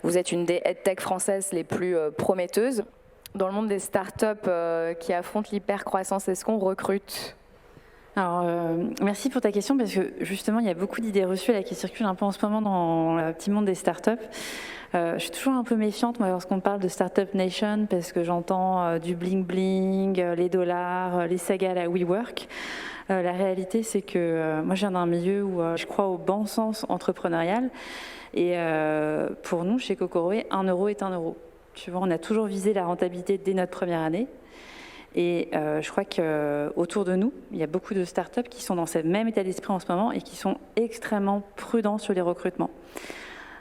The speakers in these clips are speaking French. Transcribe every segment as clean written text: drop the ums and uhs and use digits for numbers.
Vous êtes une des EdTech françaises les plus prometteuses. Dans le monde des startups qui affrontent l'hypercroissance, est-ce qu'on recrute ? Alors, merci pour ta question, parce que justement, il y a beaucoup d'idées reçues là, qui circulent un peu en ce moment dans le petit monde des startups. Je suis toujours un peu méfiante, moi, lorsqu'on parle de Startup Nation, parce que j'entends du bling-bling, les dollars, les sagas à la WeWork. La réalité, c'est que moi, je viens d'un milieu où je crois au bon sens entrepreneurial. Et pour nous, chez Kokoroé, 1 euro est 1 euro. Tu vois, on a toujours visé la rentabilité dès notre première année. Et je crois qu'autour de nous, il y a beaucoup de startups qui sont dans ce même état d'esprit en ce moment et qui sont extrêmement prudents sur les recrutements.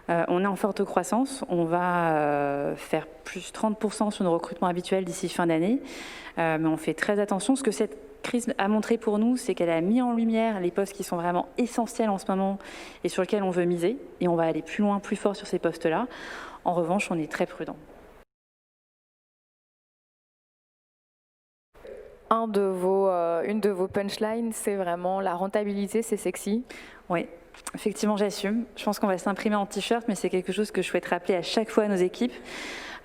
On est en forte croissance, on va faire plus 30% sur nos recrutements habituels d'ici fin d'année, mais on fait très attention. Ce que cette crise a montré pour nous, c'est qu'elle a mis en lumière les postes qui sont vraiment essentiels en ce moment et sur lesquels on veut miser, et on va aller plus loin, plus fort sur ces postes-là. En revanche, on est très prudent. Une de vos punchlines, c'est vraiment la rentabilité, c'est sexy. Oui, effectivement, j'assume. Je pense qu'on va s'imprimer en t-shirt, mais c'est quelque chose que je souhaite rappeler à chaque fois à nos équipes.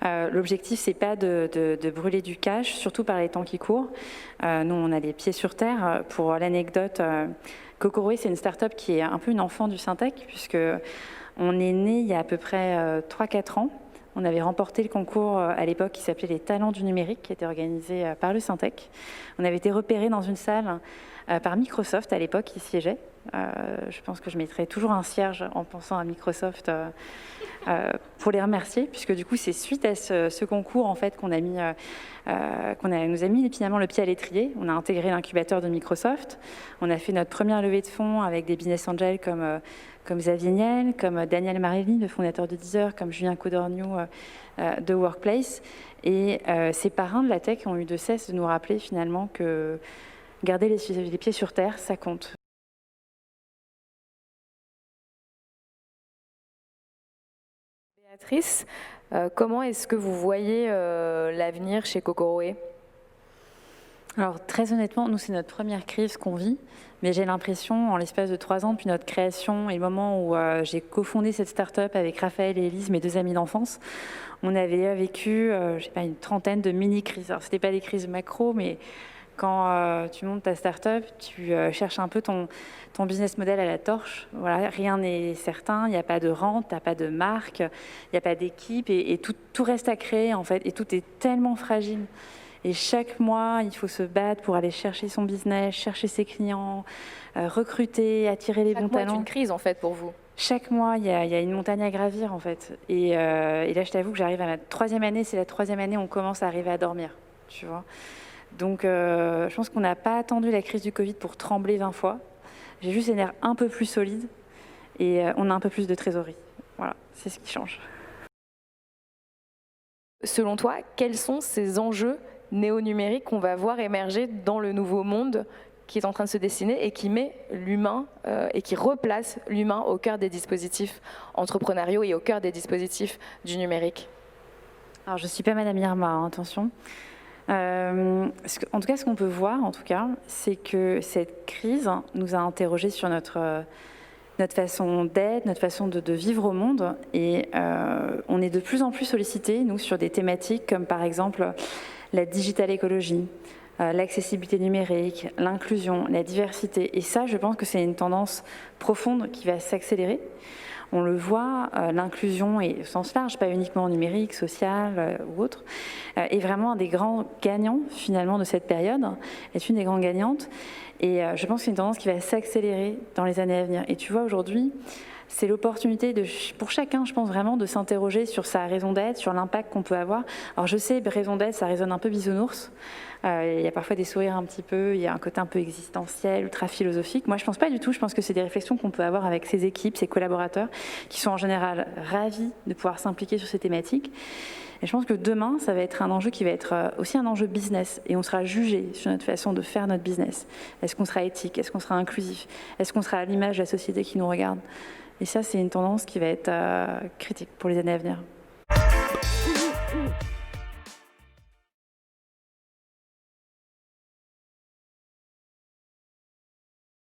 L'objectif, c'est pas de brûler du cash, surtout par les temps qui courent. Nous, on a les pieds sur terre. Pour l'anecdote, Kokoroé, c'est une start-up qui est un peu une enfant du Syntec, puisque on est né il y a à peu près 3-4 ans. On avait remporté le concours à l'époque qui s'appelait les Talents du numérique, qui était organisé par le Syntec. On avait été repéré dans une salle par Microsoft à l'époque qui siégeait. Je pense que je mettrai toujours un cierge en pensant à Microsoft pour les remercier, puisque du coup c'est suite à ce concours en fait nous a mis finalement le pied à l'étrier. On a intégré l'incubateur de Microsoft. On a fait notre première levée de fonds avec des business angels comme Xavier Niel, comme Daniel Marelli, le fondateur de Deezer, comme Julien Codorniou de Workplace. Et ces parrains de la tech ont eu de cesse de nous rappeler finalement que garder les pieds sur terre, ça compte. Béatrice, comment est-ce que vous voyez l'avenir chez Kokoroé ? Alors très honnêtement, nous c'est notre première crise qu'on vit, mais j'ai l'impression, en l'espace de 3 ans, depuis notre création et le moment où j'ai cofondé cette start-up avec Raphaël et Élise, mes 2 amis d'enfance, on avait vécu, je sais pas, une trentaine de mini-crises. Alors c'était pas des crises macro, mais quand tu montes ta start-up, tu cherches un peu ton business model à la torche. Voilà, rien n'est certain, il n'y a pas de rente, tu n'as pas de marque, il n'y a pas d'équipe, et tout reste à créer en fait, et tout est tellement fragile. Et chaque mois, il faut se battre pour aller chercher son business, chercher ses clients, recruter, attirer les bons talents. Chaque mois est une crise en fait pour vous. Chaque mois, il y a une montagne à gravir en fait. Et là, je t'avoue que j'arrive à ma 3e année, c'est la 3e année où on commence à arriver à dormir, tu vois. Donc, je pense qu'on n'a pas attendu la crise du Covid pour trembler 20 fois. J'ai juste les nerfs un peu plus solides et on a un peu plus de trésorerie. Voilà, c'est ce qui change. Selon toi, quels sont ces enjeux néo-numériques qu'on va voir émerger dans le nouveau monde qui est en train de se dessiner et qui met l'humain et qui replace l'humain au cœur des dispositifs entrepreneuriaux et au cœur des dispositifs du numérique ? Alors, je ne suis pas Madame Irma, hein, attention. En tout cas, ce qu'on peut voir, c'est que cette crise nous a interrogés sur notre façon d'être, notre façon de vivre au monde. Et on est de plus en plus sollicités, nous, sur des thématiques comme par exemple la digital écologie, l'accessibilité numérique, l'inclusion, la diversité. Et ça, je pense que c'est une tendance profonde qui va s'accélérer. On le voit, l'inclusion est au sens large, pas uniquement numérique, social ou autre, est vraiment un des grands gagnants finalement de cette période, est une des grandes gagnantes. Et je pense que c'est une tendance qui va s'accélérer dans les années à venir. Et tu vois, aujourd'hui, c'est l'opportunité pour chacun, je pense vraiment, de s'interroger sur sa raison d'être, sur l'impact qu'on peut avoir. Alors je sais, raison d'être, ça résonne un peu bisounours. Il y a parfois des sourires un petit peu, il y a un côté un peu existentiel, ultra philosophique. Moi, je pense pas du tout. Je pense que c'est des réflexions qu'on peut avoir avec ses équipes, ses collaborateurs, qui sont en général ravis de pouvoir s'impliquer sur ces thématiques. Et je pense que demain, ça va être un enjeu qui va être aussi un enjeu business. Et on sera jugé sur notre façon de faire notre business. Est-ce qu'on sera éthique? Est-ce qu'on sera inclusif? Est-ce qu'on sera à l'image de la société qui nous regarde? Et ça, c'est une tendance qui va être critique pour les années à venir.